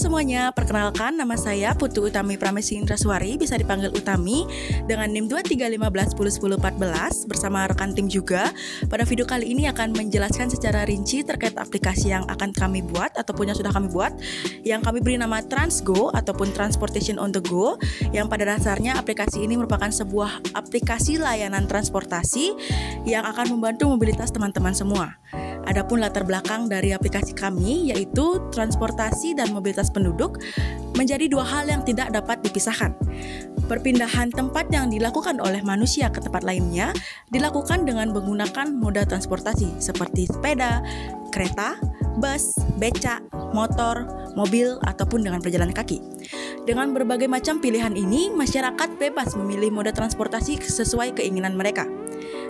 semuanya, perkenalkan nama saya Putu Utami Pramesi Indraswari, bisa dipanggil Utami, dengan NIM 2315101014 bersama rekan tim juga. Pada video kali ini akan menjelaskan secara rinci terkait aplikasi yang akan kami buat ataupun yang sudah kami buat, yang kami beri nama TransGo ataupun Transportation on the Go, yang pada dasarnya aplikasi ini merupakan sebuah aplikasi layanan transportasi yang akan membantu mobilitas teman-teman semua. Adapun latar belakang dari aplikasi kami yaitu transportasi dan mobilitas penduduk menjadi dua hal yang tidak dapat dipisahkan. Perpindahan tempat yang dilakukan oleh manusia ke tempat lainnya dilakukan dengan menggunakan moda transportasi seperti sepeda, kereta, bus, becak, motor, mobil, ataupun dengan berjalan kaki. Dengan berbagai macam pilihan ini, masyarakat bebas memilih moda transportasi sesuai keinginan mereka.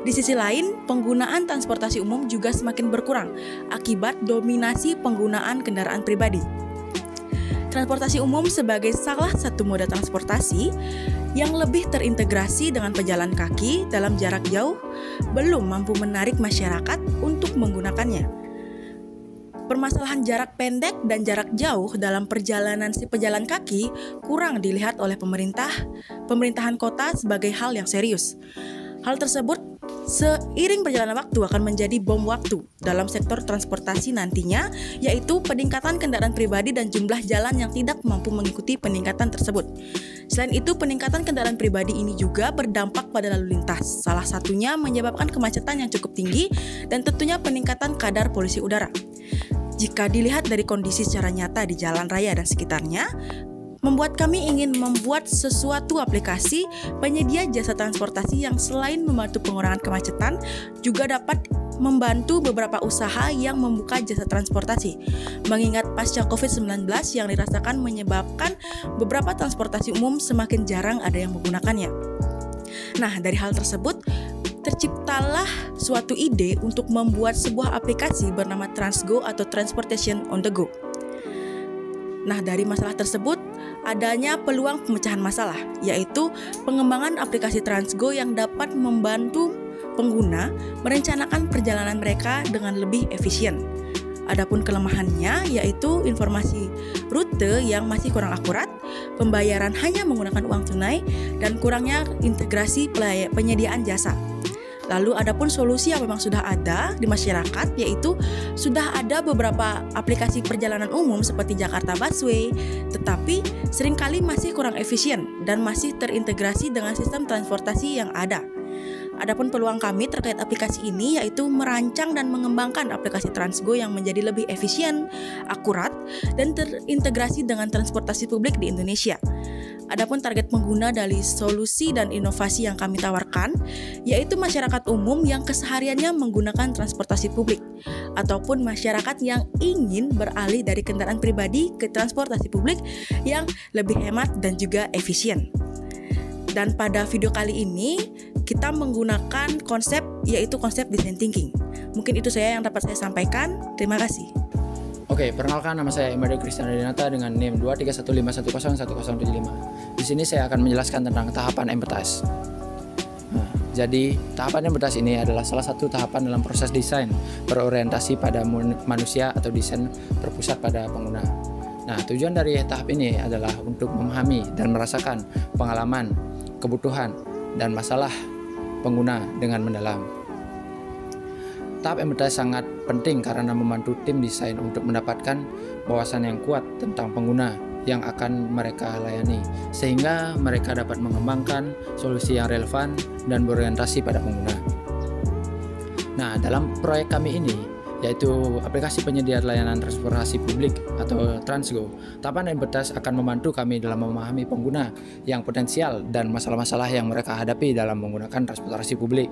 Di sisi lain, penggunaan transportasi umum juga semakin berkurang akibat dominasi penggunaan kendaraan pribadi. Transportasi umum sebagai salah satu moda transportasi yang lebih terintegrasi dengan pejalan kaki dalam jarak jauh belum mampu menarik masyarakat untuk menggunakannya. Permasalahan jarak pendek dan jarak jauh dalam perjalanan si pejalan kaki kurang dilihat oleh pemerintahan kota sebagai hal yang serius. Hal tersebut seiring perjalanan waktu akan menjadi bom waktu dalam sektor transportasi nantinya, yaitu peningkatan kendaraan pribadi dan jumlah jalan yang tidak mampu mengikuti peningkatan tersebut. Selain itu, peningkatan kendaraan pribadi ini juga berdampak pada lalu lintas. Salah satunya menyebabkan kemacetan yang cukup tinggi dan tentunya peningkatan kadar polusi udara. Jika dilihat dari kondisi secara nyata di jalan raya dan sekitarnya, membuat kami ingin membuat sesuatu aplikasi penyedia jasa transportasi yang selain membantu pengurangan kemacetan, juga dapat membantu beberapa usaha yang membuka jasa transportasi. Mengingat pasca COVID-19 yang dirasakan menyebabkan beberapa transportasi umum semakin jarang ada yang menggunakannya. Nah, dari hal tersebut, terciptalah suatu ide untuk membuat sebuah aplikasi bernama TransGo atau Transportation on the Go. Nah, dari masalah tersebut, adanya peluang pemecahan masalah, yaitu pengembangan aplikasi TransGo yang dapat membantu pengguna merencanakan perjalanan mereka dengan lebih efisien. Adapun kelemahannya yaitu informasi rute yang masih kurang akurat, pembayaran hanya menggunakan uang tunai, dan kurangnya integrasi penyediaan jasa. Lalu adapun solusi yang memang sudah ada di masyarakat, yaitu sudah ada beberapa aplikasi perjalanan umum seperti Jakarta Busway, tetapi seringkali masih kurang efisien dan masih terintegrasi dengan sistem transportasi yang ada. Adapun peluang kami terkait aplikasi ini yaitu merancang dan mengembangkan aplikasi TransGo yang menjadi lebih efisien, akurat, dan terintegrasi dengan transportasi publik di Indonesia. Adapun target pengguna dari solusi dan inovasi yang kami tawarkan yaitu masyarakat umum yang kesehariannya menggunakan transportasi publik ataupun masyarakat yang ingin beralih dari kendaraan pribadi ke transportasi publik yang lebih hemat dan juga efisien. Dan pada video kali ini kita menggunakan konsep yaitu konsep design thinking. Mungkin itu saya yang dapat saya sampaikan. Terima kasih. Oke, perkenalkan nama saya Imade Kristiana Dinata dengan NIM 23151101075. Di sini saya akan menjelaskan tentang tahapan empathize. Nah, jadi tahapan empathize ini adalah salah satu tahapan dalam proses desain berorientasi pada manusia atau desain berpusat pada pengguna. Nah, tujuan dari tahap ini adalah untuk memahami dan merasakan pengalaman, kebutuhan, dan masalah pengguna dengan mendalam. Tahap empathize sangat penting karena membantu tim desain untuk mendapatkan wawasan yang kuat tentang pengguna yang akan mereka layani, sehingga mereka dapat mengembangkan solusi yang relevan dan berorientasi pada pengguna. Nah, dalam proyek kami ini, yaitu aplikasi penyedia layanan transportasi publik atau TransGo, tahapan empathize akan membantu kami dalam memahami pengguna yang potensial dan masalah-masalah yang mereka hadapi dalam menggunakan transportasi publik.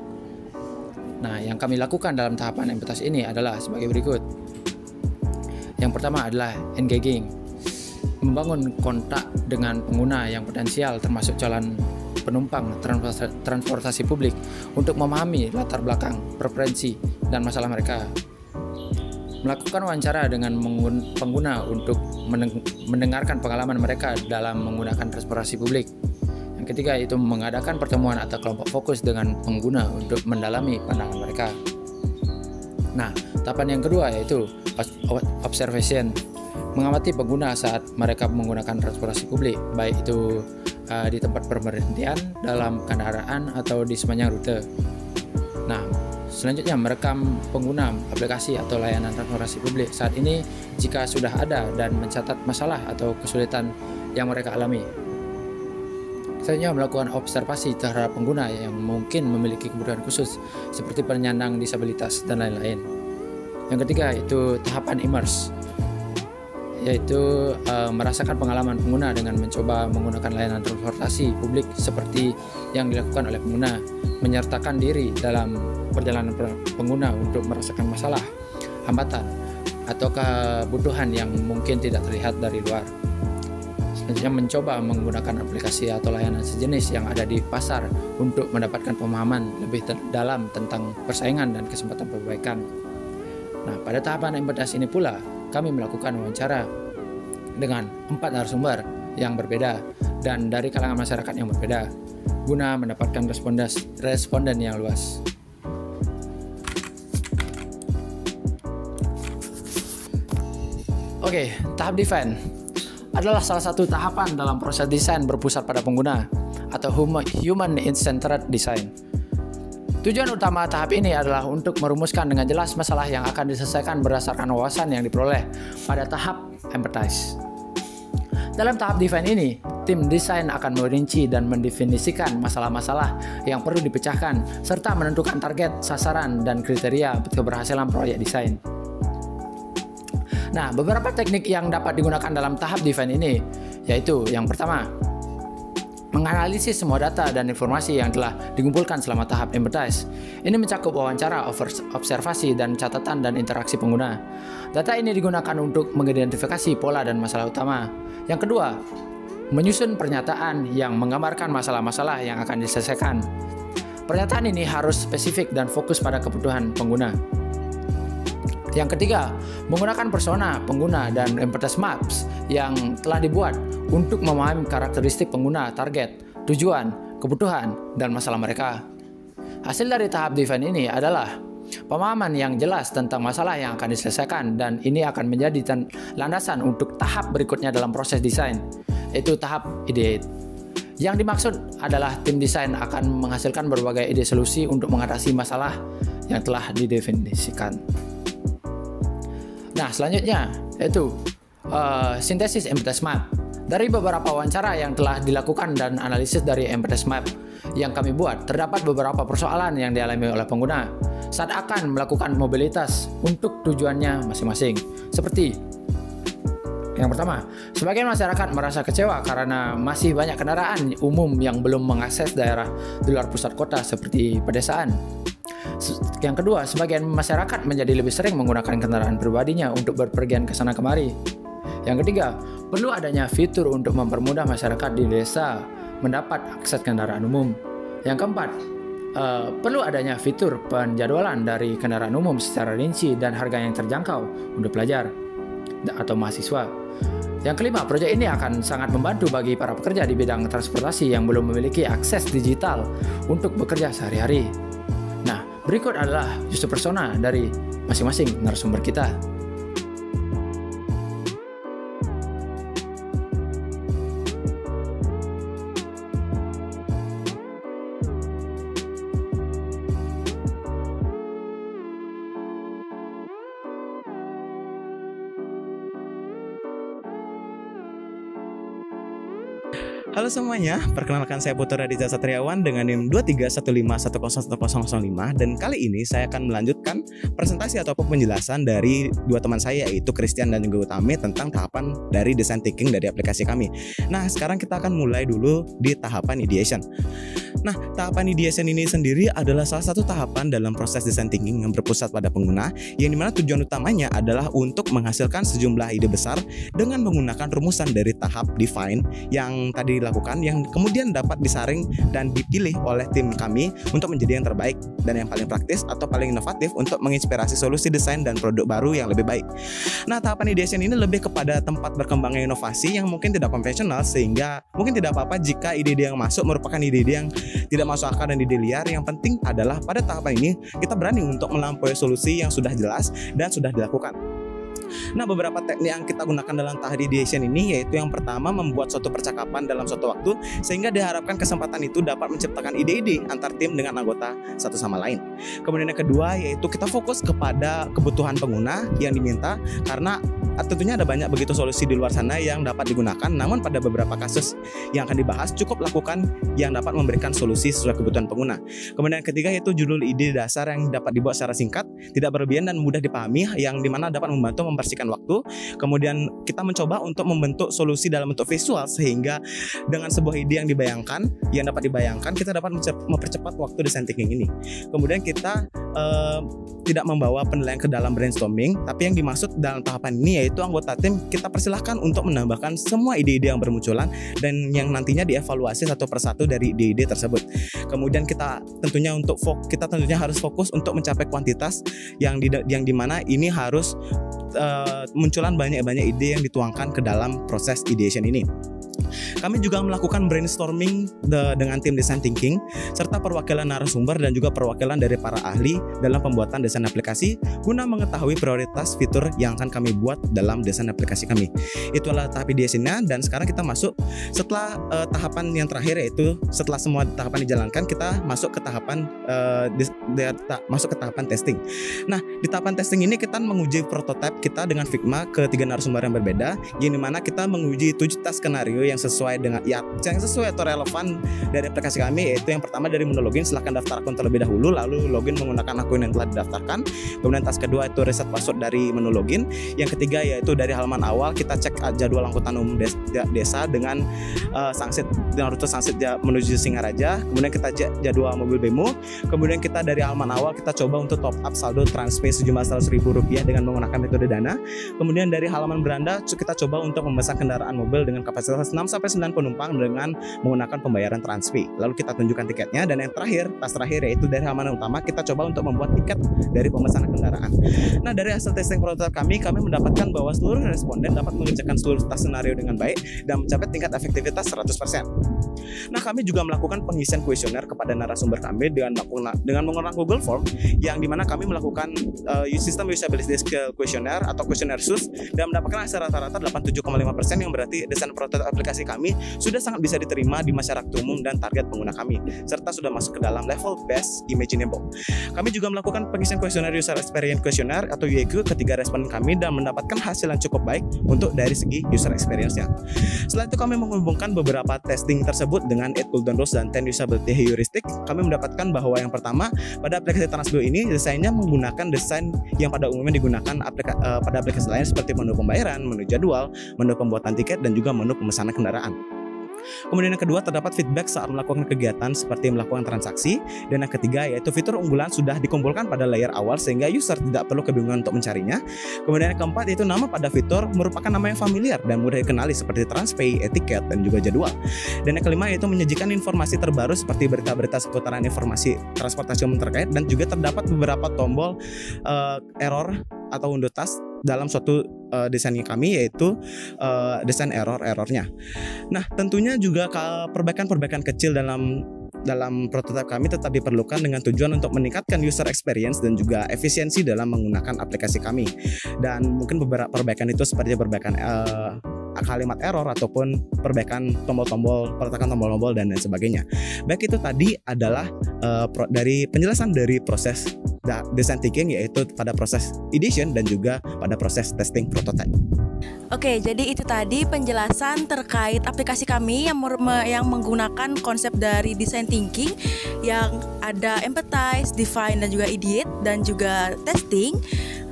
Nah, yang kami lakukan dalam tahapan empathize ini adalah sebagai berikut. Yang pertama adalah engaging, membangun kontak dengan pengguna yang potensial termasuk calon penumpang transportasi publik untuk memahami latar belakang, preferensi, dan masalah mereka. Melakukan wawancara dengan pengguna untuk mendengarkan pengalaman mereka dalam menggunakan transportasi publik. Yang ketiga itu mengadakan pertemuan atau kelompok fokus dengan pengguna untuk mendalami pandangan mereka. Nah, tahapan yang kedua yaitu observation, mengamati pengguna saat mereka menggunakan transportasi publik, baik itu di tempat pemberhentian, dalam kendaraan, atau di sepanjang rute. Nah, selanjutnya merekam pengguna aplikasi atau layanan transportasi publik saat ini jika sudah ada dan mencatat masalah atau kesulitan yang mereka alami. Selanjutnya melakukan observasi terhadap pengguna yang mungkin memiliki kebutuhan khusus seperti penyandang disabilitas dan lain-lain. Yang ketiga itu tahapan immerse, yaitu merasakan pengalaman pengguna dengan mencoba menggunakan layanan transportasi publik seperti yang dilakukan oleh pengguna, menyertakan diri dalam perjalanan pengguna untuk merasakan masalah, hambatan, atau kebutuhan yang mungkin tidak terlihat dari luar. Selanjutnya mencoba menggunakan aplikasi atau layanan sejenis yang ada di pasar untuk mendapatkan pemahaman lebih dalam tentang persaingan dan kesempatan perbaikan. Nah, pada tahapan empathize ini pula kami melakukan wawancara dengan 4 narasumber yang berbeda dan dari kalangan masyarakat yang berbeda guna mendapatkan responden yang luas. Oke, tahap define adalah salah satu tahapan dalam proses desain berpusat pada pengguna atau human-centered design. Tujuan utama tahap ini adalah untuk merumuskan dengan jelas masalah yang akan diselesaikan berdasarkan wawasan yang diperoleh pada tahap empathize. Dalam tahap define ini, tim desain akan merinci dan mendefinisikan masalah-masalah yang perlu dipecahkan serta menentukan target, sasaran, dan kriteria keberhasilan proyek desain. Nah, beberapa teknik yang dapat digunakan dalam tahap define ini yaitu yang pertama, menganalisis semua data dan informasi yang telah dikumpulkan selama tahap empathize. Ini mencakup wawancara, observasi, dan catatan dan interaksi pengguna. Data ini digunakan untuk mengidentifikasi pola dan masalah utama. Yang kedua, menyusun pernyataan yang menggambarkan masalah-masalah yang akan diselesaikan. Pernyataan ini harus spesifik dan fokus pada kebutuhan pengguna. Yang ketiga, menggunakan persona pengguna dan empathize maps yang telah dibuat untuk memahami karakteristik pengguna, target, tujuan, kebutuhan, dan masalah mereka. Hasil dari tahap define ini adalah pemahaman yang jelas tentang masalah yang akan diselesaikan, dan ini akan menjadi landasan untuk tahap berikutnya dalam proses desain, yaitu tahap ideate. Yang dimaksud adalah tim desain akan menghasilkan berbagai ide solusi untuk mengatasi masalah yang telah didefinisikan. Nah, selanjutnya yaitu sintesis empathize map. Dari beberapa wawancara yang telah dilakukan dan analisis dari empathize map yang kami buat, terdapat beberapa persoalan yang dialami oleh pengguna saat akan melakukan mobilitas untuk tujuannya masing-masing. Seperti yang pertama, sebagian masyarakat merasa kecewa karena masih banyak kendaraan umum yang belum mengakses daerah di luar pusat kota seperti pedesaan. Yang kedua, sebagian masyarakat menjadi lebih sering menggunakan kendaraan pribadinya untuk berpergian ke sana kemari. Yang ketiga, perlu adanya fitur untuk mempermudah masyarakat di desa mendapat akses kendaraan umum. Yang keempat, perlu adanya fitur penjadwalan dari kendaraan umum secara rinci dan harga yang terjangkau untuk pelajar atau mahasiswa. Yang kelima, proyek ini akan sangat membantu bagi para pekerja di bidang transportasi yang belum memiliki akses digital untuk bekerja sehari-hari. Nah, berikut adalah user persona dari masing-masing narasumber kita. Halo semuanya, perkenalkan saya Putra Raditya Satriawan dengan NIM 2315101005, dan kali ini saya akan melanjutkan presentasi ataupun penjelasan dari dua teman saya, yaitu Christian dan juga Utami, tentang tahapan dari design thinking dari aplikasi kami. Nah, sekarang kita akan mulai dulu di tahapan ideation. Nah, tahapan ideation ini sendiri adalah salah satu tahapan dalam proses design thinking yang berpusat pada pengguna, yang dimana tujuan utamanya adalah untuk menghasilkan sejumlah ide besar dengan menggunakan rumusan dari tahap define yang tadi dilakukan, yang kemudian dapat disaring dan dipilih oleh tim kami untuk menjadi yang terbaik dan yang paling praktis atau paling inovatif untuk menginspirasi solusi desain dan produk baru yang lebih baik. Nah, tahapan ideation ini lebih kepada tempat berkembangnya inovasi yang mungkin tidak konvensional, sehingga mungkin tidak apa-apa jika ide-ide yang masuk merupakan ide-ide yang tidak masuk akal dan ide liar. Yang penting adalah pada tahapan ini kita berani untuk melampaui solusi yang sudah jelas dan sudah dilakukan. Nah, beberapa teknik yang kita gunakan dalam tahap ideation ini yaitu yang pertama membuat suatu percakapan dalam suatu waktu sehingga diharapkan kesempatan itu dapat menciptakan ide-ide antar tim dengan anggota satu sama lain. Kemudian yang kedua yaitu kita fokus kepada kebutuhan pengguna yang diminta, karena tentunya ada banyak begitu solusi di luar sana yang dapat digunakan, namun pada beberapa kasus yang akan dibahas cukup lakukan yang dapat memberikan solusi sesuai kebutuhan pengguna. Kemudian yang ketiga yaitu judul ide dasar yang dapat dibuat secara singkat, tidak berlebihan dan mudah dipahami, yang dimana dapat membantu membersihkan waktu. Kemudian kita mencoba untuk membentuk solusi dalam bentuk visual sehingga dengan sebuah ide yang dapat dibayangkan kita dapat mempercepat waktu design thinking ini. Kemudian kita tidak membawa penilaian ke dalam brainstorming, tapi yang dimaksud dalam tahapan ini yaitu anggota tim kita persilahkan untuk menambahkan semua ide-ide yang bermunculan dan yang nantinya dievaluasi satu persatu dari ide-ide tersebut. Kemudian kita tentunya harus fokus untuk mencapai kuantitas yang dimana ini harus munculan banyak-banyak ide yang dituangkan ke dalam proses ideation ini. Kami juga melakukan brainstorming dengan tim design thinking serta perwakilan narasumber dan juga perwakilan dari para ahli dalam pembuatan desain aplikasi guna mengetahui prioritas fitur yang akan kami buat dalam desain aplikasi kami. Itu adalah tahap ideasinya, dan sekarang kita masuk setelah tahapan yang terakhir, yaitu setelah semua tahapan dijalankan kita masuk ke tahapan testing. Nah, di tahapan testing ini kita menguji prototipe kita dengan Figma ke 3 narasumber yang berbeda, yang dimana kita menguji 7 task skenario yang sesuai atau relevan dari aplikasi kami, yaitu yang pertama dari menu login, silahkan daftar akun terlebih dahulu lalu login menggunakan akun yang telah didaftarkan. Kemudian task kedua itu reset password dari menu login. Yang ketiga yaitu dari halaman awal kita cek jadwal angkutan umum desa dengan rute Sangsit menuju Singaraja. Kemudian kita cek jadwal mobil BEMO. Kemudian kita dari halaman awal kita coba untuk top up saldo TransPay sejumlah Rp100.000 dengan menggunakan metode Dana. Kemudian dari halaman beranda kita coba untuk memesan kendaraan mobil dengan kapasitas 6-9 penumpang dengan menggunakan pembayaran TransPay. Lalu kita tunjukkan tiketnya, dan yang terakhir, tas terakhir yaitu dari halaman utama kita coba untuk membuat tiket dari pemesanan kendaraan. Nah, dari hasil testing prototipe kami mendapatkan bahwa seluruh responden dapat mengerjakan seluruh task skenario dengan baik dan mencapai tingkat efektivitas 100%. Nah, kami juga melakukan pengisian kuesioner kepada narasumber kami dengan menggunakan Google Form, yang dimana kami melakukan sistem usability skill questionnaire atau questionnaire SUS dan mendapatkan hasil rata-rata 87,5%, yang berarti desain prototipe aplikasi kami sudah sangat bisa diterima di masyarakat umum dan target pengguna kami, serta sudah masuk ke dalam level best imaginable. Kami juga melakukan pengisian kuesioner user experience questionnaire atau UEQ ke 3 responden kami dan mendapatkan hasil yang cukup baik untuk dari segi user experience-nya. Setelah itu kami menghubungkan beberapa testing tersebut dengan 8 golden rules dan 10 usability heuristic. Kami mendapatkan bahwa yang pertama, pada aplikasi Transgo ini desainnya menggunakan desain yang pada umumnya digunakan pada aplikasi lain seperti menu pembayaran, menu jadwal, menu pembuatan tiket, dan juga menu pemesanan kendaraan. Kemudian yang kedua, terdapat feedback saat melakukan kegiatan seperti melakukan transaksi. Dan yang ketiga yaitu fitur unggulan sudah dikumpulkan pada layer awal sehingga user tidak perlu kebingungan untuk mencarinya. Kemudian yang keempat yaitu nama pada fitur merupakan nama yang familiar dan mudah dikenali seperti TransPay, etiket, dan juga jadwal. Dan yang kelima yaitu menyajikan informasi terbaru seperti berita-berita seputaran informasi transportasi umum terkait, dan juga terdapat beberapa tombol error atau undo task dalam suatu desainnya kami, yaitu desain errornya. Nah, tentunya juga perbaikan-perbaikan kecil dalam prototipe kami tetap diperlukan dengan tujuan untuk meningkatkan user experience dan juga efisiensi dalam menggunakan aplikasi kami. Dan mungkin beberapa perbaikan itu seperti perbaikan kalimat error ataupun perbaikan peletakan tombol-tombol dan lain sebagainya. Baik, itu tadi adalah dari penjelasan dari proses design thinking, yaitu pada proses ideation dan juga pada proses testing prototype. Oke, jadi itu tadi penjelasan terkait aplikasi kami yang menggunakan konsep dari design thinking yang ada empathize, define, dan juga ideate, dan juga testing.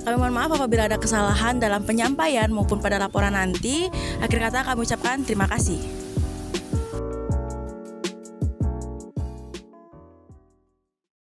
Kami mohon maaf apabila ada kesalahan dalam penyampaian maupun pada laporan nanti. Akhir kata kami ucapkan terima kasih.